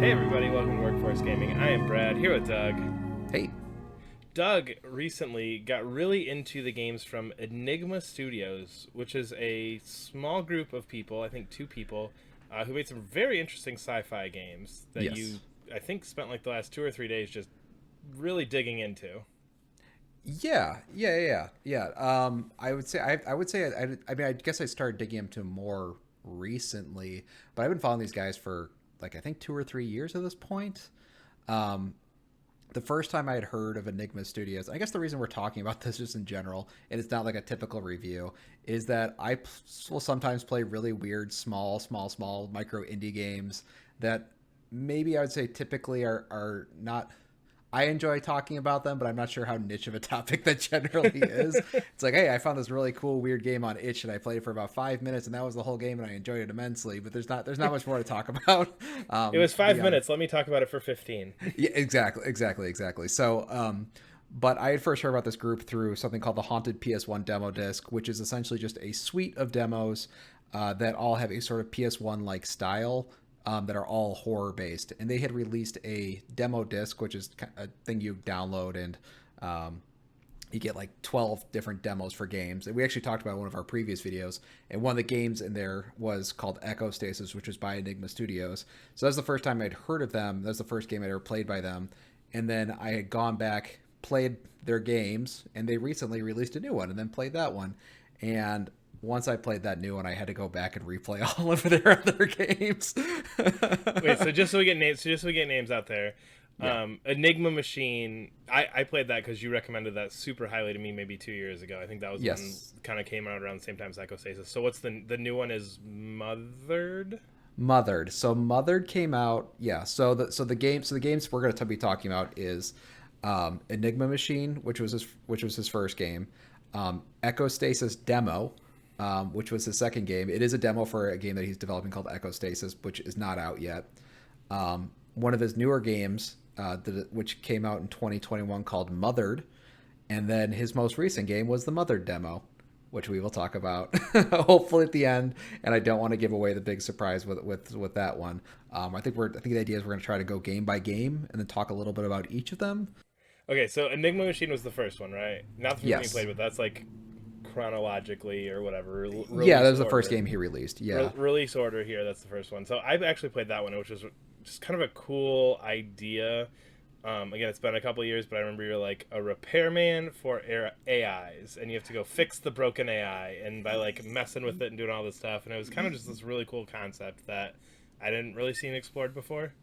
Hey everybody, welcome to Workforce Gaming. I am Brad, here with Doug. Hey. Doug recently got really into the games from Enigma Studios, which is a small group of people, I think two people, who made some very interesting sci-fi games that you, Yes. I think, spent like the last 2 or 3 days just really digging into. Yeah. I would say I mean I guess I started digging into more recently, but I've been following these guys for like I think 2 or 3 years at this point. Um, the first time I had heard of Enigma Studios, I guess the reason we're talking about this just in general, and it's not like a typical review, is that will sometimes play really weird, small micro indie games that maybe I would say typically are not. I enjoy talking about them, but I'm not sure how niche of a topic that generally is. It's like, hey, I found this really cool, weird game on itch, and I played it for about 5 minutes, and that was the whole game, and I enjoyed it immensely. But there's not much more to talk about. It was five Beyond minutes, let me talk about it for 15. Yeah, exactly. So, but I had first heard about this group through something called the Haunted PS1 Demo Disc, which is essentially just a suite of demos that all have a sort of PS1 like style. That are all horror based, and they had released a demo disc, which is a thing you download, and you get like 12 different demos for games. And we actually talked about one of our previous videos, and one of the games in there was called Echostasis, which was by Enigma Studios. So that's the first time I'd heard of them. That's the first game I'd ever played by them. And then I had gone back, played their games, and they recently released a new one, and then played that one. And once I played that new one, I had to go back and replay all of their other games. Wait, so just so we get names out there, Yeah. Enigma Machine. I played that because you recommended that super highly to me maybe 2 years ago. I think that was when Yes. kind of came out around the same time as Echostasis. So what's the new one is Mothered? Mothered. So Mothered came out. Yeah. So the games we're going to be talking about is Enigma Machine, which was his first game. Echostasis Demo, which was his second game. It is a demo for a game that he's developing called Echostasis, which is not out yet. One of his newer games, which came out in 2021, called Mothered, and then his most recent game was the Mothered demo, which we will talk about hopefully at the end. And I don't want to give away the big surprise with that one. I think the idea is we're going to try to go game by game and then talk a little bit about each of them. Okay, so Enigma Machine was the first one, right? Not the first one you Yes. played, but that's like chronologically or whatever Yeah, that release was the first order. game he released. Yeah. Release order here. That's the first one. So I've actually played that one, which was just kind of a cool idea. Again, it's been a couple years, but I remember you're like a repairman for AIs, and you have to go fix the broken AI, and by like messing with it and doing all this stuff, and it was kind of just this really cool concept that I didn't really see explored before.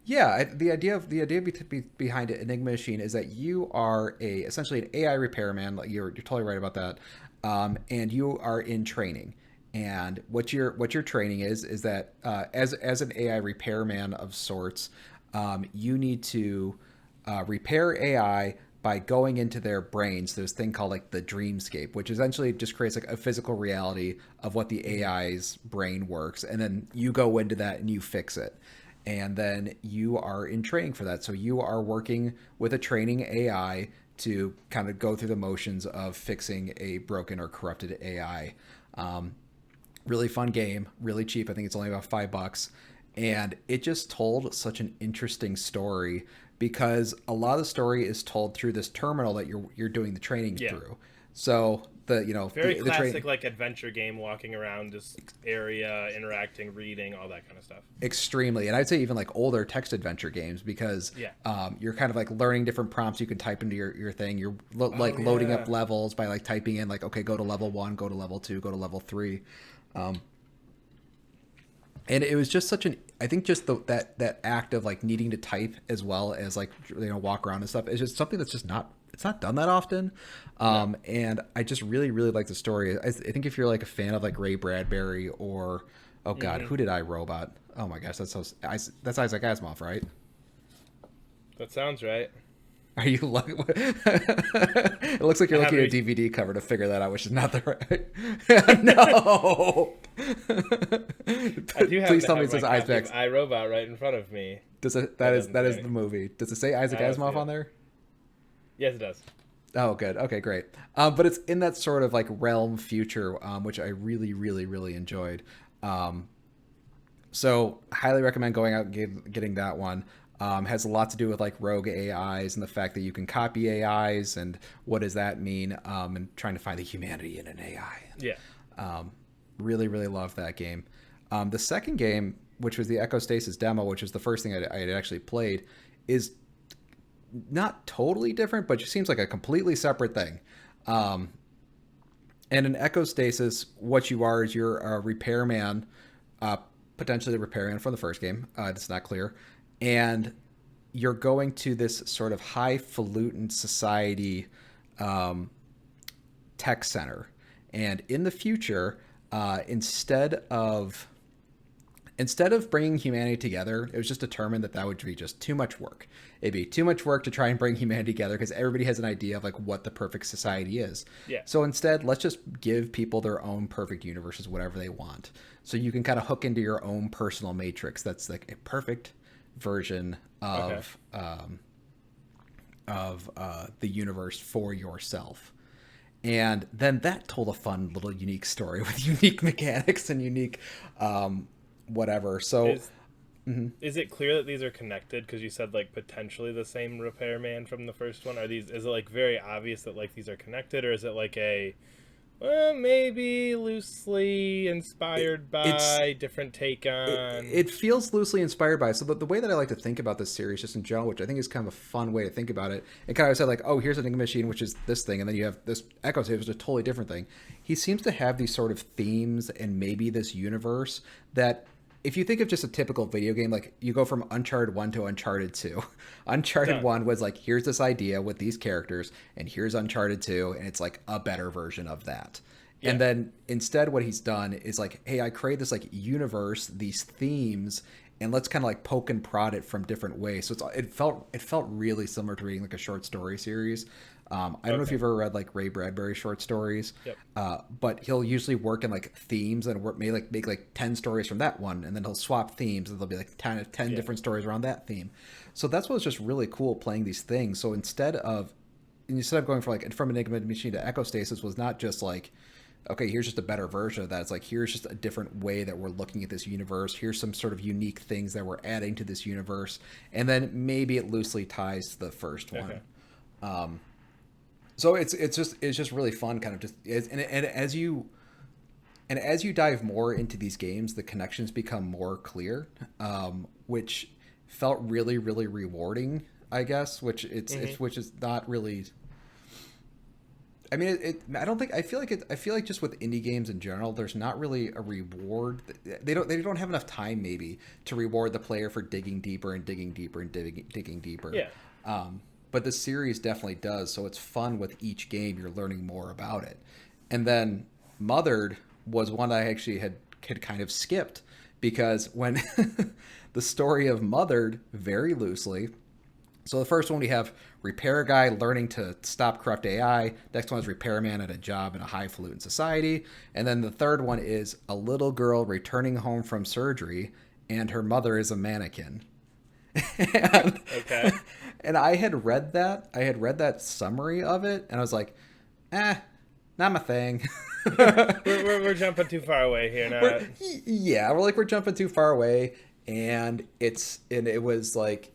Yeah, behind it, Enigma Machine, is that you are essentially an AI repairman. Like you're totally right about that, and you are in training. And what your training is that as an AI repairman of sorts, you need to repair AI by going into their brains. There's a thing called like the dreamscape, which essentially just creates like a physical reality of what the Mm-hmm. AI's brain works, and then you go into that and you fix it. And then you are in training for that. So you are working with a training AI to kind of go through the motions of fixing a broken or corrupted AI. Really fun game, really cheap. I think it's only about $5, and it just told such an interesting story because a lot of the story is told through this terminal that you're doing the training Yeah, through. So very the train classic like adventure game, walking around this area, interacting, reading, all that kind of stuff. extremely, and I'd say even like older text adventure games because Yeah. you're kind of like learning different prompts you can type into your thing. You're Oh like loading up yeah. levels by like typing in like, okay, go to level 1, go to level 2, go to level 3. And it was just such an I think just that act of like needing to type as well as like walk around and stuff is just something that's just not it's not done that often. No. And I just really like the story. I think if you're like a fan of like Ray Bradbury or oh god, Mm-hmm. who did I Robot? Oh my gosh, that's Isaac Asimov, right? That sounds right. Are you looking? It looks like I you're looking at haven't. a DVD cover to figure that out, which is not the right. No. I do happen Please to tell me have it my says copy of Isaac. iRobot right in front of me. Does it That that is doesn't that is say. the movie? Does it say Isaac I don't see Asimov on it. there? Yes, it does. Oh, good. Okay, great. But it's in that sort of like realm future, which I really enjoyed. Um, So highly recommend going out and getting that one. Has a lot to do with like rogue AIs and the fact that you can copy AIs and what does that mean, and trying to find the humanity in an AI. Yeah. Really, really love that game. The second game, which was the Echostasis demo, which was the first thing I had actually played, is not totally different, but it seems like a completely separate thing. And in Echostasis, what you are is you're a repairman, potentially the repairman from the first game. It's not clear. And you're going to this sort of highfalutin society tech center. And in the future, instead of bringing humanity together, it was just determined that that would be just too much work. It'd be too much work to try and bring humanity together because everybody has an idea of like what the perfect society is. Yeah. So instead, let's just give people their own perfect universes, whatever they want. So you can kind of hook into your own personal matrix that's like a perfect version of the universe for yourself. And then that told a fun little unique story with unique mechanics and unique whatever. So is it clear that these are connected? Because you said like potentially the same repairman from the first one. Is it like very obvious that like these are connected, or is it like a maybe loosely inspired by, different take on? It feels loosely inspired by. So the way that I like to think about this series, just in general, which I think is kind of a fun way to think about it, it kind of said like, oh, here's an Enigma Machine, which is this thing, and then you have this Echosasis, which is a totally different thing. He seems to have these sort of themes and maybe this universe that, if you think of just a typical video game, like you go from Uncharted 1 to Uncharted 2. Uncharted 1 was like, here's this idea with these characters, and here's Uncharted 2, and it's like a better version of that. Yeah. And then instead what he's done is like, hey, I create this like universe, these themes, and let's kind of like poke and prod it from different ways. So it felt really similar to reading like a short story series. I don't know if you've ever read like Ray Bradbury short stories, but he'll usually work in like themes and make like 10 stories from that one, and then he'll swap themes and there'll be like 10 different stories around that theme. So that's what was just really cool playing these things. So instead of going from Enigma Machine to Echostasis was not just like, okay, here's just a better version of that. It's like, here's just a different way that we're looking at this universe. Here's some sort of unique things that we're adding to this universe, and then maybe it loosely ties to the first one. So it's just really fun, kind of just and as you dive more into these games, the connections become more clear, which felt really, really rewarding, I guess. Which which is not really. I mean, I feel like just with indie games in general, there's not really a reward. They don't have enough time maybe to reward the player for digging deeper and digging deeper and digging deeper. Yeah. But the series definitely does. So it's fun with each game. You're learning more about it. And then Mothered was one I actually had kind of skipped, because when the story of Mothered, very loosely. So the first one, we have repair guy learning to stop corrupt AI. Next one is repairman at a job in a highfalutin society. And then the third one is a little girl returning home from surgery, and her mother is a mannequin. And I had read that summary of it, and I was like, not my thing. we're jumping too far away here now. We're jumping too far away, and it was like,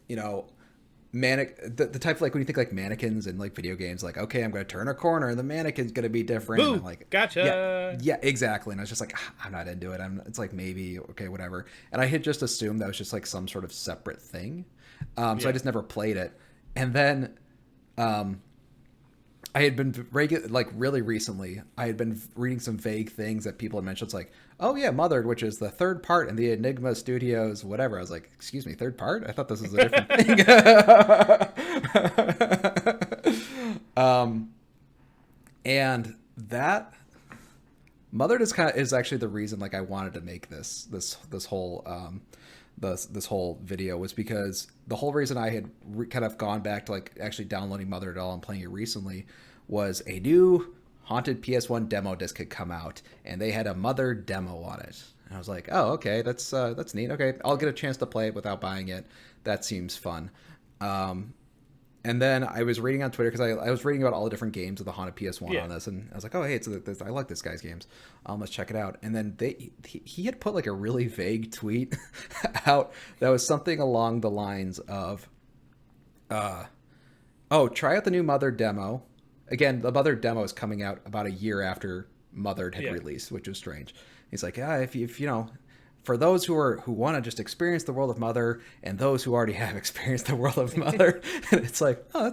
the type of, like, when you think like mannequins in like video games, like, okay, I'm going to turn a corner and the mannequin's going to be different. Boo! And I'm like, gotcha. Yeah, exactly. And I was just like, I'm not into it. It's like, maybe, okay, whatever. And I had just assumed that was just like some sort of separate thing. So I just never played it. And then I had been really recently, I had been reading some vague things that people had mentioned. It's like, oh yeah, Mothered, which is the third part in the Enigma Studios, whatever. I was like, excuse me, third part? I thought this was a different thing. And that Mothered is actually the reason like I wanted to make this whole this whole video, was because the whole reason I had kind of gone back to like actually downloading Mothered at all and playing it recently was a new Haunted PS1 demo disc had come out, and they had a Mothered demo on it. And I was like, oh, okay, that's neat. Okay, I'll get a chance to play it without buying it. That seems fun. And then I was reading on Twitter because I was reading about all the different games of the Haunted PS1 Yeah. on this, and I was like, oh hey, I like this guy's games. Let's check it out. And then he had put like a really vague tweet out that was something along the lines of, oh, try out the new Mothered demo. Again, the Mothered demo is coming out about a year after Mothered had Yeah. released, which was strange. He's like, yeah, if you know, for those who want to just experience the world of Mother, and those who already have experienced the world of Mother, and it's like, oh,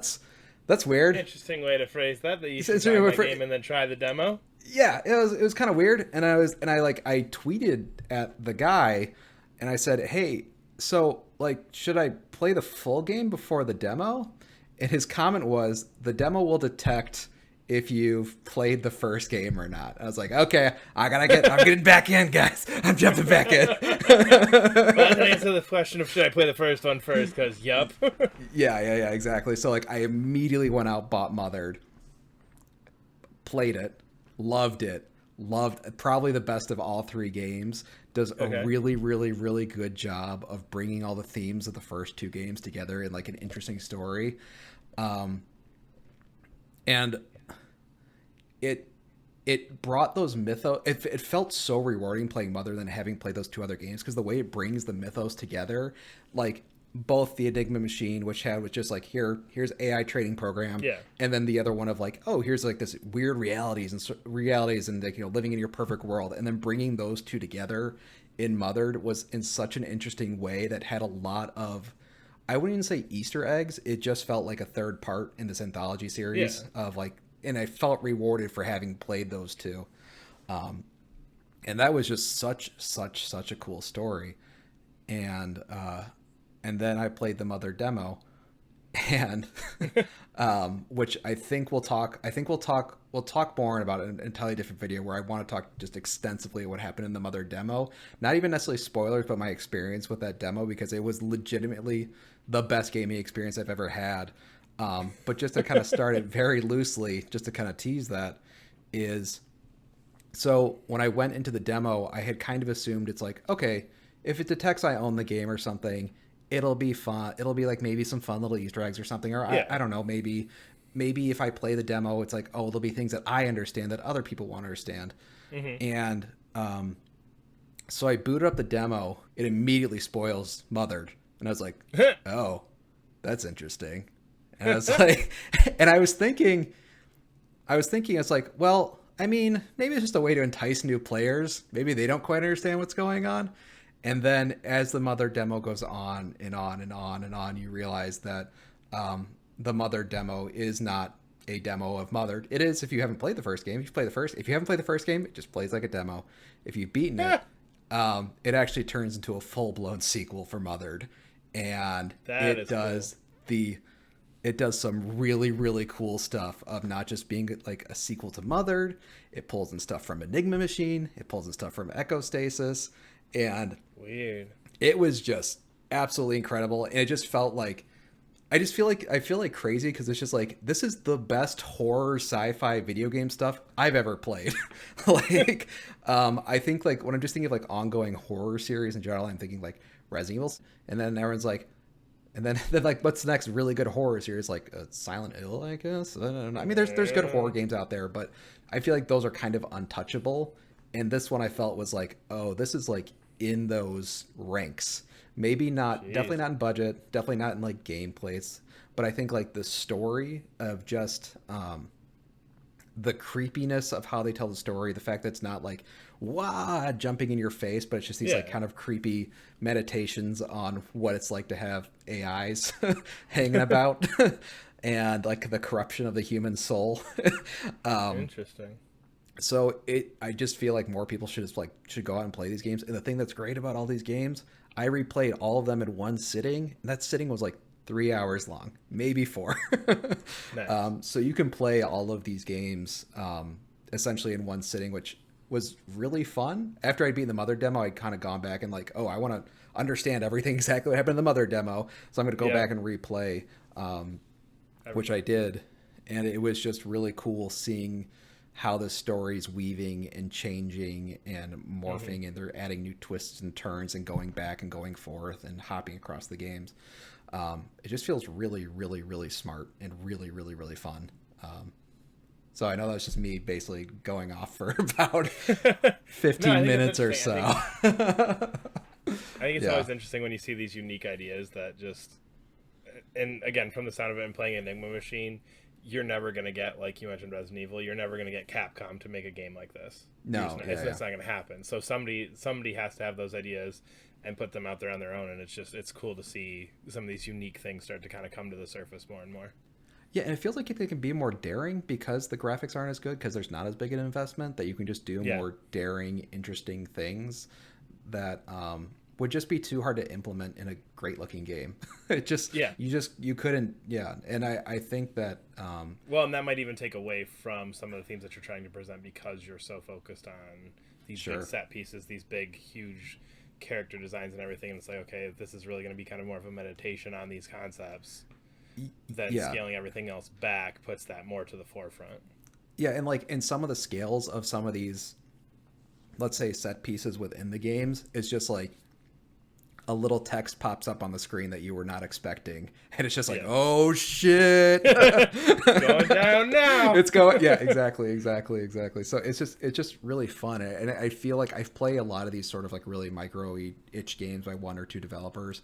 that's weird. Interesting way to phrase that. That you should It's buy really my game and then try the demo. Yeah, it was kind of weird, and I tweeted at the guy, and I said, hey, so like, should I play the full game before the demo? And his comment was, the demo will detect if you've played the first game or not. I was like, okay, I'm getting back in, guys. I'm jumping back in. Well, that answer the question of should I play the first one first? Because yup. Yeah, exactly. So like, I immediately went out, bought Mothered, played it, loved probably the best of all three games. Does a really, really, really good job of bringing all the themes of the first two games together in like an interesting story. And it brought those mythos. It felt so rewarding playing Mother than having played those two other games, because the way it brings the mythos together, like both the Enigma Machine, which was just like, here's AI trading program, Yeah. and then the other one of like, oh, here's like this weird realities and like, living in your perfect world, and then bringing those two together in Mothered was in such an interesting way that had a lot of, I wouldn't even say Easter eggs. It just felt like a third part in this anthology series of like, and I felt rewarded for having played those two. And that was just such a cool story. And then I played the Mother demo, and which I think we'll talk more about it in an entirely different video, where I want to talk just extensively what happened in the Mother demo. Not even necessarily spoilers, but my experience with that demo, because it was legitimately the best gaming experience I've ever had. But just to kind of start it very loosely, just to kind of tease that, is, so when I went into the demo, I had kind of assumed it's like, okay, if it detects I own the game or something, it'll be fun. It'll be like maybe some fun little Easter eggs or something. Or I don't know, maybe if I play the demo, it's like, oh, there'll be things that I understand that other people won't understand. Mm-hmm. And so I booted up the demo. It immediately spoils Mothered. And I was like, oh, that's interesting. And I was like, and I was thinking, it's like, well, I mean, maybe it's just a way to entice new players. Maybe they don't quite understand what's going on. And then as the Mother demo goes on and on and on and on, you realize that the Mother demo is not a demo of Mothered. It is if you haven't played the first game. If you haven't played the first game, it just plays like a demo. If you've beaten it, it actually turns into a full-blown sequel for Mothered. And it does some really, really cool stuff of not just being like a sequel to Mothered. It pulls in stuff from Enigma Machine. It pulls in stuff from Echostasis. And weird. It was just absolutely incredible. And it just felt like, I feel like crazy, because it's just like, this is the best horror sci-fi video game stuff I've ever played. Like, I think like when I'm just thinking of like ongoing horror series in general, I'm thinking like Resident Evil, and then everyone's like, and then like, what's the next really good horror series? Like Silent Hill, I guess. I don't know. I mean, there's good horror games out there, but I feel like those are kind of untouchable. And this one I felt was like, oh, this is like in those ranks. Maybe not, definitely not in budget, definitely not in like gameplays, but I think like the story of just the creepiness of how they tell the story, the fact that it's not like jumping in your face, but it's just these like kind of creepy meditations on what it's like to have AIs hanging about and like the corruption of the human soul. Interesting. So I just feel like more people should go out and play these games. And the thing that's great about all these games, I replayed all of them in one sitting, and that sitting was like 3 hours long, maybe 4. Nice. So you can play all of these games essentially in one sitting, which was really fun. After I'd beaten the Mother demo, I'd kind of gone back and like, oh, I want to understand everything exactly what happened in the Mother demo, so I'm going to go back and replay, which I did, and it was just really cool seeing how the story's weaving and changing and morphing, and they're adding new twists and turns and going back and going forth and hopping across the games. It just feels really, really, really smart and really, really, really fun. So I know that's just me basically going off for about No, I 15 think it's minutes or interesting. so. I think it's Yeah. always interesting when you see these unique ideas that just, and again, from the sound of it and playing Enigma Machine, you're never gonna get, like you mentioned, Resident Evil. You're never gonna get Capcom to make a game like this. No, It's, yeah, yeah. it's not gonna happen. So somebody has to have those ideas and put them out there on their own. And it's cool to see some of these unique things start to kind of come to the surface more and more. Yeah, and it feels like they can be more daring because the graphics aren't as good because there's not as big an investment that you can just do Yeah. more daring, interesting things that would just be too hard to implement in a great looking game. It just Yeah. you couldn't, yeah. And I think that Well, and that might even take away from some of the themes that you're trying to present because you're so focused on these big sure. set pieces, these big, huge character designs and everything. And it's like, okay, if this is really going to be kind of more of a meditation on these concepts, then Yeah. scaling everything else back puts that more to the forefront. Yeah, and like in some of the scales of some of these, let's say set pieces within the games, it's just like a little text pops up on the screen that you were not expecting, and it's just like, Yeah. oh shit, Going down now. it's going. Yeah, exactly. So it's just really fun, and I feel like I've played a lot of these sort of like really micro itch games by one or two developers.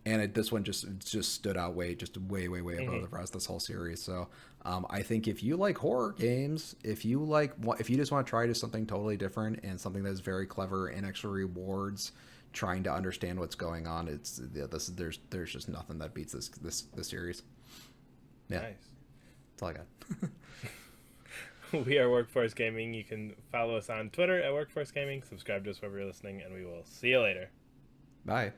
And this one just stood out way above the rest of this whole series. So I think if you like horror games, if you just want to try just something totally different and something that's very clever and actually rewards trying to understand what's going on, there's just nothing that beats this series. Yeah, Nice. that's all I got. We are Workforce Gaming. You can follow us on Twitter at Workforce Gaming. Subscribe to us wherever you're listening, and we will see you later. Bye.